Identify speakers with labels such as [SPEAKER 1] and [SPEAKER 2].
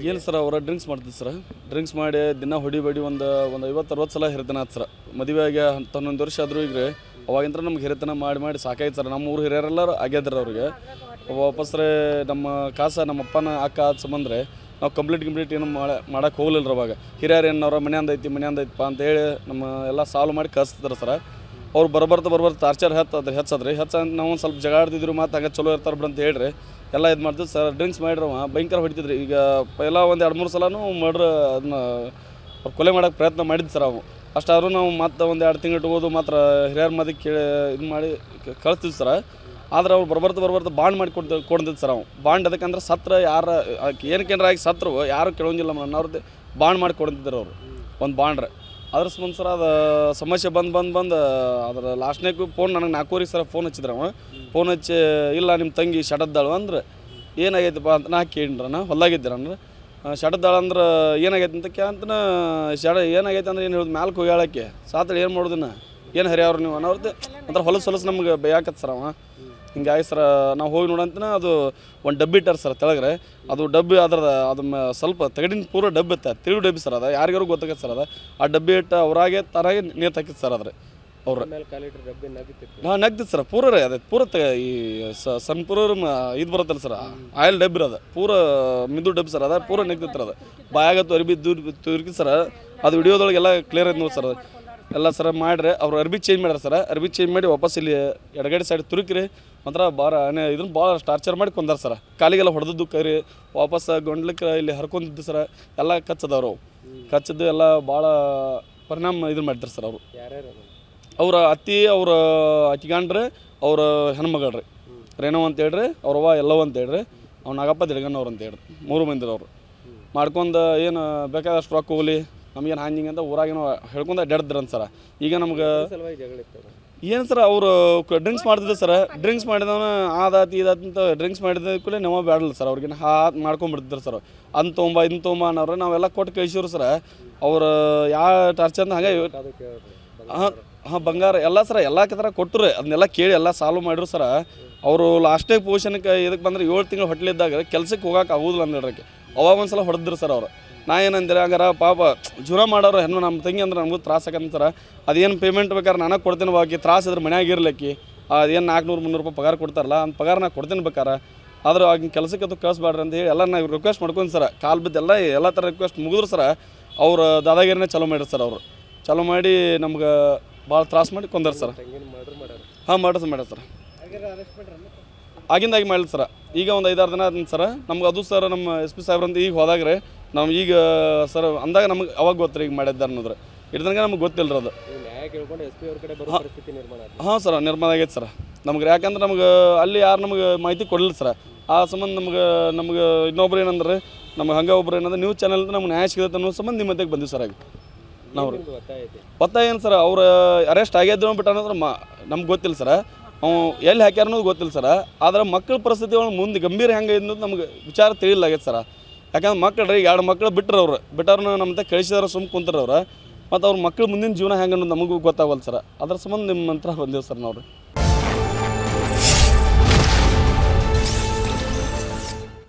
[SPEAKER 1] ಏನು ಸರ್ ಅವರ drinks ಮಾಡ್ತಿದ್ದು sir. Drinks ಮಾಡಿ ದಿನ ಹೊಡಿಬೇಡಿ ಒಂದು 50-60 ಸಲ ಹಿರಿತನ ಆಯ್ತು ಸರ್. ಮದುವೆಗೆ 11 ವರ್ಷ ಆದರೂ ಈಗ ರೀ ಅವಾಗಿಂತ ನಮ್ಗೆ ಹಿರಿತನ ಮಾಡಿ ಸಾಕಾಯ್ತು ಸರ್. ನಮ್ಮ ಊರು ಹಿರಿಯರೆಲ್ಲರೂ ಆಗ್ಯದ್ರಿ ಅವ್ರಿಗೆ. ವಾಪಸ್ರೆ ನಮ್ಮ ಕಾಸ ನಮ್ಮ ಅಪ್ಪನ ಅಕ್ಕ ಆದ ಸಂಬಂಧ್ರೆ ನಾವು ಕಂಪ್ಲೀಟ್ ಏನು ಮಾಡೋಕೆ ಹೋಗ್ಲಿಲ್ಲ ಅವಾಗ. ಹಿರಿಯರು ಏನವ್ರ ಮನೆಯಂದೈತಪ್ಪ ಅಂತ ಹೇಳಿ ನಮ್ಮ ಎಲ್ಲ ಸಾಲ್ವ್ ಮಾಡಿ ಕಳಿಸ್ತಿದ್ರು ಸರ್. ಅವ್ರು ಬರ್ಬರ್ತಾ ಟಾರ್ಚರ್ ಹೆಚ್ಚದ್ರಿ ನಾವು ಒಂದು ಸ್ವಲ್ಪ ಜಗಾಡ್ತಿದ್ರು ಮತ್ತು ಹಂಗೆ ಚಲೋ ಇರ್ತಾರೆ ಬಿಡು ಅಂತ ಹೇಳ್ರಿ ಎಲ್ಲ ಇದು ಮಾಡ್ತಿದ್ರು ಸರ್. ಡ್ರಿಂಕ್ಸ್ ಮಾಡಿರವ ಭಯಂಕರ ಹೊಡಿತಿದ್ರಿ. ಈಗ ಪೈಲ ಒಂದು 2-3 ಸಲನೂ ಮಾಡ್ರೆ ಅದನ್ನ ಅವ್ರು ಕೊಲೆ ಮಾಡೋಕ್ಕೆ ಪ್ರಯತ್ನ ಮಾಡಿದ್ದು ಸರ್. ಅವು ಅಷ್ಟಾದ್ರೂ ನಾವು ಮತ್ತೆ ಒಂದು 2 ತಿಂಗಳು ಇಟ್ಬೋದು ಮಾತ್ರ ಹಿರಿಯರ ಮದಿಗೆ ಕೇಳಿ ಇದು ಮಾಡಿ ಕಳಿಸ್ತಿದ್ವಿ ಸರ್. ಆದ್ರೆ ಅವ್ರು ಬರ್ಬರ್ತಾ ಬಾಂಡ್ ಮಾಡಿ ಕೊಡ್ತಿದ್ದು ಸರ್. ಅವು ಬಾಂಡ್ ಅದಕ್ಕಂದ್ರೆ ಸತ್ರ ಯಾರು ಏನಕ್ಕೇನಾರ ಆಗಿ ಸತ್ರು ಯಾರು ಕೇಳೋಂಗಿಲ್ಲ ಅವ್ರದ್ದು ಬಾಂಡ್ ಮಾಡಿ ಕೊಡ್ತಿದ್ರು ಅವರು ಒಂದು ಬಾಂಡ್ರೆ. ಅದ್ರ ಸಂಬಂಧ ಸರ್ ಅದು ಸಮಸ್ಯೆ ಬಂದು ಅದ್ರ ಲಾಸ್ಟ್ನೇಗೂ ಫೋನ್ ನನಗೆ 4 ಸರ ಫೋನ್ ಹಚ್ಚಿದ್ರವ. ಫೋನ್ ಹಚ್ಚಿ ಇಲ್ಲ ನಿಮ್ಮ ತಂಗಿ ಶಟದ್ದಾಳು ಅಂದ್ರೆ ಏನಾಗೈತಪ್ಪ ಅಂತ ನಾ ಕೇಳಿದ್ರ ನಾ ಹೊಲ್ದಾಗಿದ್ದೀರ ಅಂದ್ರೆ ಶಟದ್ದಾಳು ಅಂದ್ರೆ ಏನಾಗೈತೆ ಅಂತ ಕೇಳಂತನ ಏನಾಗೈತೆ ಅಂದ್ರೆ ಏನು ಹೇಳೋದು ಮ್ಯಾಲ್ಕೆ ಹೋಗ್ಯಾಳಕ್ಕೆ ಸಾತ್ರೆ ಏನು ಮಾಡೋದನ್ನ ಏನು ಹರಿಯವ್ರು ನೀವು ಅನ್ನೋರ್ದು ಒಂಥರ ಹೊಲಸು ನಮ್ಗೆ ಬೇಯಾಕತ್ ಸರ್ ಅವ. ಹಿಂಗಾಗಿ ಸರ ನಾವು ಹೋಗಿ ನೋಡಂತನ ಅದು ಒಂದು ಡಬ್ಬಿ ಇಟ್ಟಾರ ಸರ್ ತೆಳಗ್ರೆ. ಅದು ಡಬ್ಬಿ ಅದು ಸ್ವಲ್ಪ ತಗಡಿನ ಪೂರ ಡಬ್ಬಿ ಇತ್ತು, ತಿಳಿ ಡಬ್ಬಿ ಸರ್. ಅದು ಯಾರಿಗಾರು ಗೊತ್ತಾಗತ್ತೆ ಸರ್. ಅದು ಆ ಡಬ್ಬಿ ಇಟ್ಟು ಅವರಾಗೆ ತರಾಗೆ ನೇತು ಹಾಕಿತ್ತು ಸರ್. ಅದ್ರ ಅವ್ರು ನಗ್ತಿತ್ತು ಸರ್ ಪೂರ ರೀ. ಅದು ಪೂರ ಈ ಸನ್ಪುರ ಇದು ಬರುತ್ತಲ್ಲ ಸರ್ ಆಯಿಲ್ ಡಬ್ಬಿ ಅದು ಪೂರ ಮಿದು ಡಬ್ಬಿ ಸರ್. ಅದು ಪೂರ ನಗ್ತಿತ್ತು ಅದು ಬಾಯಾಗತ್ತು ಅರ್ಬಿ ತುರ್ಕಿ ಸರ್. ಅದು ವಿಡಿಯೋದೊಳಗೆಲ್ಲ ಕ್ಲಿಯರ್ ಐತೆ ನೋಡಿ ಸರ್. ಎಲ್ಲ ಸರ ಮಾಡ್ರೆ ಅವ್ರು ಅರ್ಬಿ ಚೇಂಜ್ ಮಾಡ್ಯಾರ ಸರ್. ಅರ್ಬಿ ಚೇಂಜ್ ಮಾಡಿ ವಾಪಸ್ ಇಲ್ಲಿ ಎಡಗಡೆ ಸೈಡ್ ತುರುಕ್ರಿ ಒಂಥರ ಇದನ್ನು ಭಾಳ ಟಾರ್ಚರ್ ಮಾಡಿ ಕೊಂದಾರ ಸರ್. ಕಾಲಿಗೆಲ್ಲ ಹೊಡೆದದ್ದು ಕರಿ ವಾಪಸ್ ಗೊಂಡ್ಲಿಕ್ಕೆ ಇಲ್ಲಿ ಹರ್ಕೊಂಡಿದ್ದು ಸರ್. ಎಲ್ಲ ಕಚ್ಚದವ್ರು ಕಚ್ಚದ್ದು ಎಲ್ಲ ಭಾಳ ಪರಿಣಾಮ ಇದನ್ನು ಮಾಡಿದ್ರು ಸರ್. ಅವರು ಅವ್ರ ಅತ್ತಿ ಅವ್ರ ಅಕ್ಕಿಗಂಡ್ರೆ ಅವ್ರ ಹೆಣ್ಮಗಳ್ರಿ ರೇಣವ ಅಂತ ಹೇಳ್ರಿ ಅವ್ರವ್ವ ಎಲ್ಲವ ಅಂತ ಹೇಳ್ರಿ ಅವ್ನು ನಾಗಪ್ಪ ದಿಡ್ಗಣ್ಣವ್ರು ಅಂತ ಹೇಳ್ರಿ 3 ಮಂದಿ ಅವರು ಮಾಡ್ಕೊಂಡು ಏನು ಬೇಕಾದಷ್ಟು ರೊಕ್ಕ ಹೋಗ್ಲಿ ನಮಗೇನು ಹಾಂಗಿಂಗ್ ಅಂತ ಊರಾಗೇನೋ ಹೇಳ್ಕೊಂಡು ಅಡ್ಡಾಡಿದ್ರಂತ ಸರ. ಈಗ ನಮ್ಗೆ ಏನು ಸರ್ ಅವರು ಡ್ರಿಂಕ್ಸ್ ಮಾಡ್ತಿದ್ದೆ ಸರ್. ಡ್ರಿಂಕ್ಸ್ ಮಾಡಿದವನ ಆದಾತಿ ಇದಾತಂತ ಡ್ರಿಂಕ್ಸ್ ಮಾಡಿದ ಕೂಡ ನಾವು ಬ್ಯಾಡಲ್ಲ ಸರ್. ಅವ್ರಿಗೇನು ಮಾಡ್ಕೊಂಡ್ಬಿಡ್ತಿದ್ರು ಸರ್. ಇದನ್ನ ತೊಂಬ ಅನ್ನೋರು ನಾವೆಲ್ಲ ಕೊಟ್ಟು ಕಳಿಸಿವ್ರು ಸರ್. ಅವ್ರು ಯಾವ ಟಾರ್ಚರ್ ಹಾಗೆ ಹಾಂ ಬಂಗಾರ ಎಲ್ಲ ಸರ ಎಲ್ಲ ಥರ ಕೊಟ್ಟರು. ಅದನ್ನೆಲ್ಲ ಕೇಳಿ ಎಲ್ಲ ಸಾಲ್ವ್ ಮಾಡಿದ್ರು ಸರ. ಅವರು ಲಾಸ್ಟಿಗೆ ಪೊಸಿಷನ್ಗೆ ಇದಕ್ಕೆ ಬಂದರೆ 7 ತಿಂಗಳು ಹೊಟ್ಟಲಿದ್ದಾಗ ಕೆಲ್ಸಕ್ಕೆ ಹೋಗೋಕೆ ಆಗೋದಿಲ್ಲ ಅಂದಿಡ್ರಕ್ಕೆ ಅವಾಗ ಒಂದು ಸಲ ಹೊಡೆದ್ರು ಸರ್ ಅವರು. ನಾ ಏನಂದ್ರೆ ಹಂಗಾರ ಪಾಪ ಜೀವನ ಮಾಡೋರು ಹೆಣ್ಣು ನಮ್ಮ ತಂಗಿ ಅಂದ್ರೆ ನಮಗೂ ತ್ರಾಸ ಆಕಂತಾರೆ. ಅದೇನು ಪೇಮೆಂಟ್ ಬೇಕಾದ್ರೆ ನಾನು ಕೊಡ್ತೀನಿ ಬಾಕಿ ತ್ರಾಸ ಇದ್ರೆ ಮನ್ಯಾಗ ಇರ್ಲಿಕ್ಕೆ ಅದೇನು 400-300 ರೂಪಾಯಿ ಪಗಾರ ಕೊಡ್ತಾರಲ್ಲ ಅಂತ ಪಗಾರ ನಾ ಕೊಡ್ತೀನಿ ಬೇಕಾರೆ. ಆದ್ರೆ ಆಗಿನ ಕೆಲಸಕ್ಕೆ ಅದು ಕಳಿಸ್ಬೇಡ್ರಿ ಅಂತ ಹೇಳಿ ಎಲ್ಲ ನಾವು ರಿಕ್ವೆಸ್ಟ್ ಮಾಡ್ಕೊಂಡು ಸರ್. ಕಾಲು ಬಿದ್ದು ಎಲ್ಲ ಥರ ರಿಕ್ವೆಸ್ಟ್ ಮುಗಿದ್ರು ಸರ. ಅವ್ರು ದಾದಾಗಿರಿನೇ ಚಲೋ ಮಾಡಿದ್ರು ಸರ್. ಅವರು ಚಲೋ ಮಾಡಿ ನಮ್ಗೆ ಭಾಳ ತ್ರಾಸ ಮಾಡಿ ಕೊಂದಾರ ಸರ್. ಹಾಂ ಮಾಡ್ಯಾರ ಸರ್. ಆಗಿಂದಾಗಿ ಮಾಡಿಲ್ಲ ಸರ. ಈಗ ಒಂದು 5-6 ದಿನ ಆದ ಸರ. ನಮ್ಗೆ ಅದು ಸರ್ ನಮ್ಮ SP ಸಾಹೇಬ್ರಂತ ಈಗ ಹೋದಾಗ್ರೆ ನಾವು ಈಗ ಸರ್ ಅಂದಾಗ ನಮ್ಗೆ ಅವಾಗ ಗೊತ್ತ್ರಿ ಈಗ ಮಾಡಿದ್ದಾರೆ ಅನ್ನೋದ್ರೆ. ಇಡ್ದಂಗೆ ನಮ್ಗೆ ಗೊತ್ತಿಲ್ಲ ರೀ ಅದು. ಹಾಂ ಸರ್ ನಿರ್ಮಾಣ ಆಗೈತೆ ಸರ್ ನಮ್ಗೆ. ಯಾಕಂದ್ರೆ ನಮ್ಗೆ ಅಲ್ಲಿ ಯಾರು ನಮ್ಗೆ ಮಾಹಿತಿ ಕೊಡಲಿಲ್ಲ ಸರ್. ಆ ಸಂಬಂಧ ನಮ್ಗೆ ಇನ್ನೊಬ್ರು ಏನಂದ್ರೆ ನಮ್ಗೆ ಹಂಗೆ ಒಬ್ರು ಏನಂದ್ರೆ ನ್ಯೂಸ್ ಚಾನಲ್ ನಮ್ಗೆ ನ್ಯಾಯ ಸಿಗುತ್ತೆ ಅನ್ನೋ ಸಂಬಂಧ ನಿಮ್ಮ ಮಧ್ಯಕ್ಕೆ ಬಂದಿವಿ ಸರ್. ಆಗಿ ನಾವು ಒತ್ತಾಯ ಏನು ಸರ್ ಅವ್ರು ಅರೆಸ್ಟ್ ಆಗ್ಯದ್ದು ಬಿಟ್ಟು ಅನ್ನೋದ್ರೆ ನಮ್ಗೆ ಗೊತ್ತಿಲ್ಲ ಸರ್. ಅವ್ನು ಎಲ್ಲಿ ಹಾಕ್ಯಾರ ಅನ್ನೋದು ಗೊತ್ತಿಲ್ಲ ಸರ್. ಆದ್ರೆ ಮಕ್ಕಳ ಪರಿಸ್ಥಿತಿ ಒಳಗೆ ಮುಂದೆ ಗಂಭೀರ ಹೆಂಗೆ ಅನ್ನೋದು ನಮ್ಗೆ ವಿಚಾರ ತಿಳಿಲಾಗೈತೆ ಸರ್. ಯಾಕಂದ್ರೆ ಮಕ್ಕಳು ರೀ 2 ಮಕ್ಕಳು ಬಿಟ್ಟವ್ರನ್ನ ನಮ್ಮ ಕಳಿಸಿದಾರ ಸುಮ್ಮ ಕುಂತಾರ ಅವ್ರು. ಮತ್ತು ಅವ್ರ ಮಕ್ಕಳು ಮುಂದಿನ ಜೀವನ ಹೆಂಗೆ ಅನ್ನೋದು ನಮಗೂ ಗೊತ್ತಾಗಲ್ಲ ಸರ್. ಅದ್ರ ಸಂಬಂಧ ನಿಮ್ಮ ಮಂತ್ರ ಬಂದೇವು ಸರ್ ನಾವು.